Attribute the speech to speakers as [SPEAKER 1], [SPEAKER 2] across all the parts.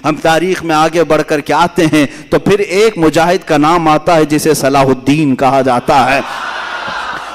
[SPEAKER 1] ہم تاریخ میں آگے بڑھ کر کے آتے ہیں تو پھر ایک مجاہد کا نام آتا ہے جسے صلاح الدین کہا جاتا ہے۔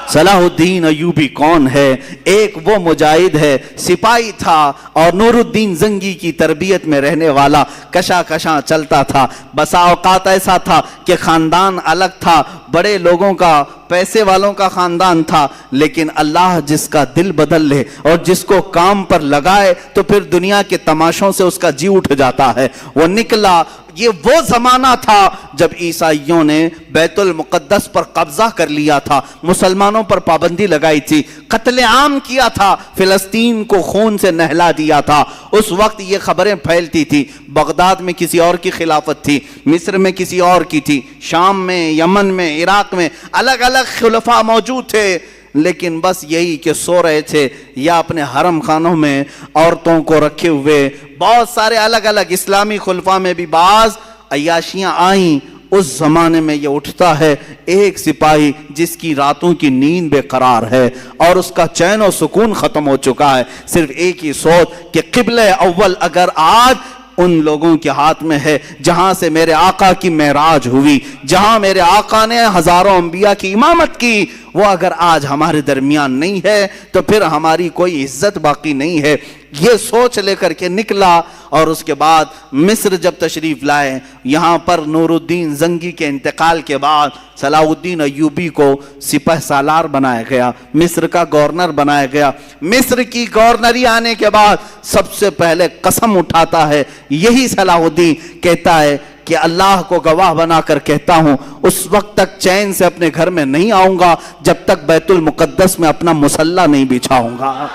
[SPEAKER 1] صلاح الدین ایوبی کون ہے؟ ایک وہ مجاہد ہے، سپاہی تھا اور نور الدین زنگی کی تربیت میں رہنے والا، کشا کشاں چلتا تھا۔ بسا اوقات ایسا تھا کہ خاندان الگ تھا، بڑے لوگوں کا، پیسے والوں کا خاندان تھا، لیکن اللہ جس کا دل بدل لے اور جس کو کام پر لگائے تو پھر دنیا کے تماشوں سے اس کا جی اٹھ جاتا ہے۔ وہ نکلا۔ یہ وہ زمانہ تھا جب عیسائیوں نے بیت المقدس پر قبضہ کر لیا تھا، مسلمانوں پر پابندی لگائی تھی، قتل عام کیا تھا، فلسطین کو خون سے نہلا دیا تھا۔ اس وقت یہ خبریں پھیلتی تھی۔ بغداد میں کسی اور کی خلافت تھی، مصر میں کسی اور کی تھی، شام میں، یمن میں، عراق میں الگ الگ خلفاء موجود تھے، لیکن بس یہی کہ سو رہے تھے یا اپنے حرم خانوں میں عورتوں کو رکھے ہوئے۔ بہت سارے الگ الگ اسلامی خلفاء میں بھی بعض عیاشیاں آئیں۔ اس زمانے میں یہ اٹھتا ہے ایک سپاہی جس کی راتوں کی نیند بے قرار ہے اور اس کا چین و سکون ختم ہو چکا ہے، صرف ایک ہی سوچ کہ قبلہ اول اگر آج ان لوگوں کے ہاتھ میں ہے جہاں سے میرے آقا کی معراج ہوئی، جہاں میرے آقا نے ہزاروں انبیاء کی امامت کی، وہ اگر آج ہمارے درمیان نہیں ہے تو پھر ہماری کوئی عزت باقی نہیں ہے۔ یہ سوچ لے کر کے نکلا اور اس کے بعد مصر جب تشریف لائے، یہاں پر نور الدین زنگی کے انتقال کے بعد صلاح الدین ایوبی کو سپہ سالار بنایا گیا، مصر کا گورنر بنایا گیا۔ مصر کی گورنری آنے کے بعد سب سے پہلے قسم اٹھاتا ہے یہی صلاح الدین، کہتا ہے کہ اللہ کو گواہ بنا کر کہتا ہوں اس وقت تک چین سے اپنے گھر میں نہیں آؤں گا جب تک بیت المقدس میں اپنا مصلی نہیں بچھاؤں گا۔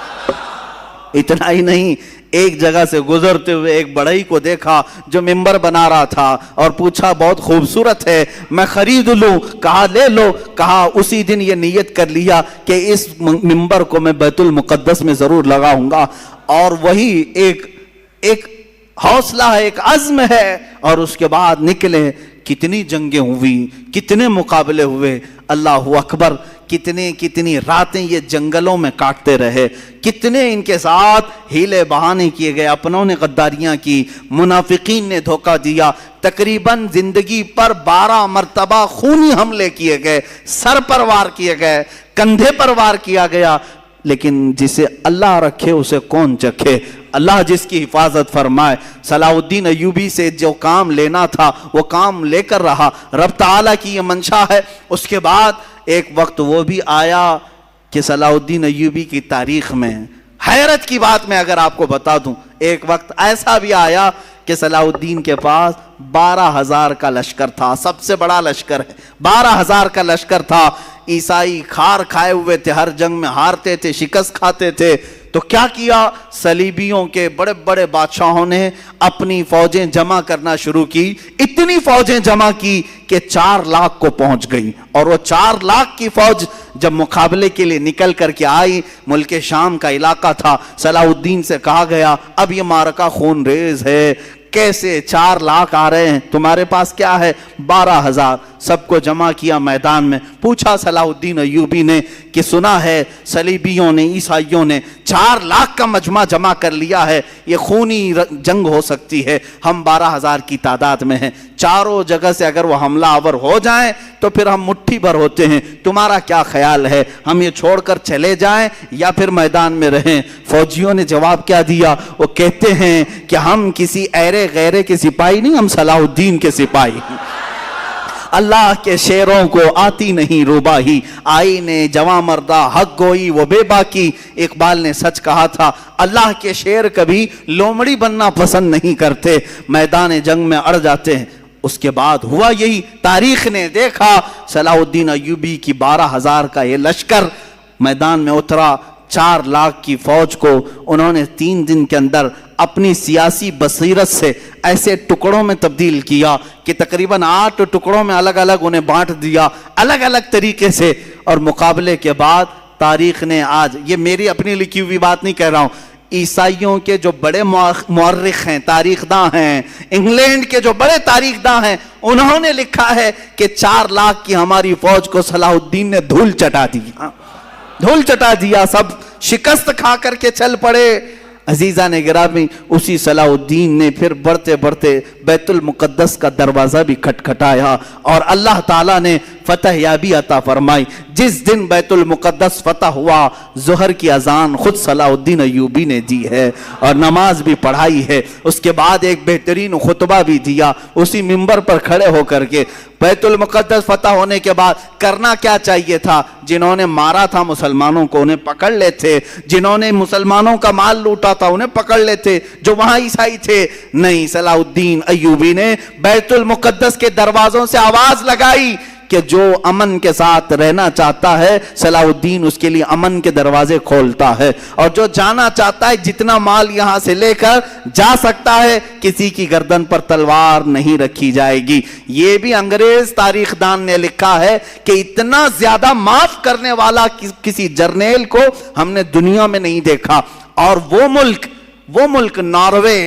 [SPEAKER 1] اتنا ہی نہیں، ایک جگہ سے گزرتے ہوئے ایک بڑھئی کو دیکھا جو ممبر بنا رہا تھا اور پوچھا بہت خوبصورت ہے، میں خرید لوں؟ کہا لے لو۔ کہا اسی دن یہ نیت کر لیا کہ اس ممبر کو میں بیت المقدس میں ضرور لگاؤں گا، اور وہی ایک حوصلہ ہے، ایک عزم ہے، اور اس کے بعد نکلے۔ کتنی جنگیں ہوئی، کتنے مقابلے ہوئے، اللہ اکبر، کتنی راتیں یہ جنگلوں میں کاٹتے رہے، کتنے ان کے ساتھ ہیلے بہانے کیے گئے، اپنوں نے غداریاں کی، منافقین نے دھوکہ دیا، تقریباً زندگی پر 12 مرتبہ خونی حملے کیے گئے، سر پر وار کیے گئے، کندھے پر وار کیا گیا، لیکن جسے اللہ رکھے اسے کون چکھے؟ اللہ جس کی حفاظت فرمائے۔ صلاح الدین ایوبی سے جو کام لینا تھا وہ کام لے کر رہا، رب تعالیٰ کی یہ منشا ہے۔ اس کے بعد ایک وقت وہ بھی آیا کہ صلاح الدین ایوبی کی تاریخ میں حیرت کی بات میں اگر آپ کو بتا دوں، ایک وقت ایسا بھی آیا کہ صلاح الدین کے پاس 12,000 کا لشکر تھا، سب سے بڑا لشکر ہے، 12,000 کا لشکر تھا۔ عیسائی کھار کھائے ہوئے تھے، ہر جنگ میں ہارتے تھے، شکست کھاتے تھے، تو کیا کیا؟ صلیبیوں کے بڑے بڑے بادشاہوں نے اپنی فوجیں جمع کرنا شروع کی، اتنی فوجیں جمع کی کہ 4 لاکھ کو پہنچ گئی، اور وہ 4 لاکھ کی فوج جب مقابلے کے لیے نکل کر کے آئی، ملک شام کا علاقہ تھا، صلاح الدین سے کہا گیا اب یہ معرکہ خون ریز ہے، کیسے 4 لاکھ آ رہے ہیں، تمہارے پاس کیا ہے؟ 12,000۔ سب کو جمع کیا میدان میں، پوچھا صلاح الدین ایوبی نے کہ سنا ہے صلیبیوں نے، عیسائیوں نے 4 لاکھ کا مجمع جمع کر لیا ہے، یہ خونی جنگ ہو سکتی ہے، ہم 12,000 کی تعداد میں ہیں، چاروں جگہ سے اگر وہ حملہ آور ہو جائیں تو پھر ہم مٹھی بھر ہوتے ہیں، تمہارا کیا خیال ہے؟ ہم یہ چھوڑ کر چلے جائیں یا پھر میدان میں رہیں؟ فوجیوں نے جواب کیا دیا؟ وہ کہتے ہیں کہ ہم کسی ایرے غیرے کے سپاہی نہیں، ہم صلاح الدین کے سپاہی ہیں۔ اللہ کے شیروں کو آتی نہیں روباہی، آئینے جواں مردہ حق گوئی وہ بے باکی۔ اقبال نے سچ کہا تھا، اللہ کے شیر کبھی لومڑی بننا پسند نہیں کرتے، میدان جنگ میں اڑ جاتے ہیں۔ اس کے بعد ہوا یہی، تاریخ نے دیکھا صلاح الدین ایوبی کی 12,000 کا یہ لشکر میدان میں اترا، 4 لاکھ کی فوج کو انہوں نے 3 دن کے اندر اپنی سیاسی بصیرت سے ایسے ٹکڑوں میں تبدیل کیا کہ تقریباً 8 ٹکڑوں میں الگ الگ انہیں بانٹ دیا، الگ الگ طریقے سے۔ اور مقابلے کے بعد تاریخ نے آج، یہ میری اپنی لکھی ہوئی بات نہیں کہہ رہا ہوں، عیسائیوں کے جو بڑے مورخ ہیں، تاریخ داں ہیں، انگلینڈ کے جو بڑے تاریخ داں ہیں، انہوں نے لکھا ہے کہ 4 لاکھ کی ہماری فوج کو صلاح الدین نے دھول چٹا دیا، سب شکست کھا کر کے چل پڑے۔ عزیزان گرامی اسی صلاح الدین نے پھر بڑھتے بڑھتے بیت المقدس کا دروازہ بھی کھٹکھٹایا اور اللہ تعالیٰ نے فتح یابی عطا فرمائی۔ جس دن بیت المقدس فتح ہوا ظہر کی اذان خود صلاح الدین ایوبی نے دی ہے اور نماز بھی پڑھائی ہے، اس کے بعد ایک بہترین خطبہ بھی دیا اسی منبر پر کھڑے ہو کر کے۔ بیت المقدس فتح ہونے کے بعد کرنا کیا چاہیے تھا؟ جنہوں نے مارا تھا مسلمانوں کو انہیں پکڑ لیتے، جنہوں نے مسلمانوں کا مال لوٹا تھا انہیں پکڑ لیتے، جو وہاں عیسائی تھے۔ نہیں، صلاح الدین ایوبی نے بیت المقدس کے دروازوں سے آواز لگائی کہ جو امن کے ساتھ رہنا چاہتا ہے صلاح الدین اس کے لیے امن کے دروازے کھولتا ہے، اور جو جانا چاہتا ہے جتنا مال یہاں سے لے کر جا سکتا ہے، کسی کی گردن پر تلوار نہیں رکھی جائے گی۔ یہ بھی انگریز تاریخ دان نے لکھا ہے کہ اتنا زیادہ معاف کرنے والا کسی جرنیل کو ہم نے دنیا میں نہیں دیکھا۔ اور وہ ملک ناروے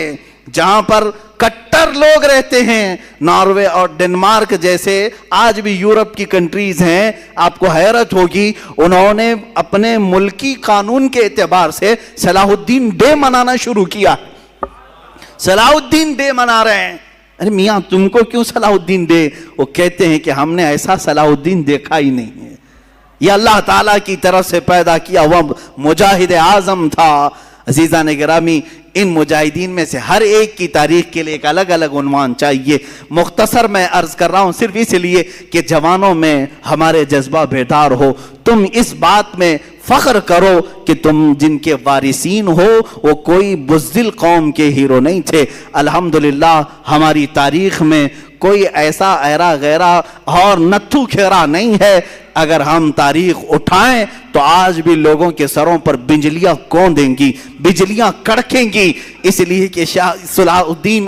[SPEAKER 1] جہاں پر کٹر لوگ رہتے ہیں، ناروے اور ڈنمارک جیسے آج بھی یورپ کی کنٹریز ہیں، آپ کو حیرت ہوگی انہوں نے اپنے ملکی قانون کے اعتبار سے صلاح الدین ڈے منانا شروع کیا۔ صلاح الدین ڈے منا رہے ہیں۔ ارے میاں تم کو کیوں صلاح الدین ڈے؟ وہ کہتے ہیں کہ ہم نے ایسا صلاح الدین دیکھا ہی نہیں ہے، یہ اللہ تعالیٰ کی طرف سے پیدا کیا ہوا مجاہد اعظم تھا۔ عزیزان گرامی ان مجاہدین میں سے ہر ایک کی تاریخ کے لیے ایک الگ الگ عنوان چاہیے، مختصر میں عرض کر رہا ہوں صرف اس لیے کہ جوانوں میں ہمارے جذبہ بیدار ہو۔ تم اس بات میں فخر کرو کہ تم جن کے وارثین ہو وہ کوئی بزدل قوم کے ہیرو نہیں تھے۔ الحمدللہ ہماری تاریخ میں کوئی ایسا ایرا غیرہ اور نتھو کھیرا نہیں ہے۔ اگر ہم تاریخ اٹھائیں تو آج بھی لوگوں کے سروں پر بجلیاں کون دیں گی، بجلیاں کڑکیں گی، اس لیے کہ صلاح الدین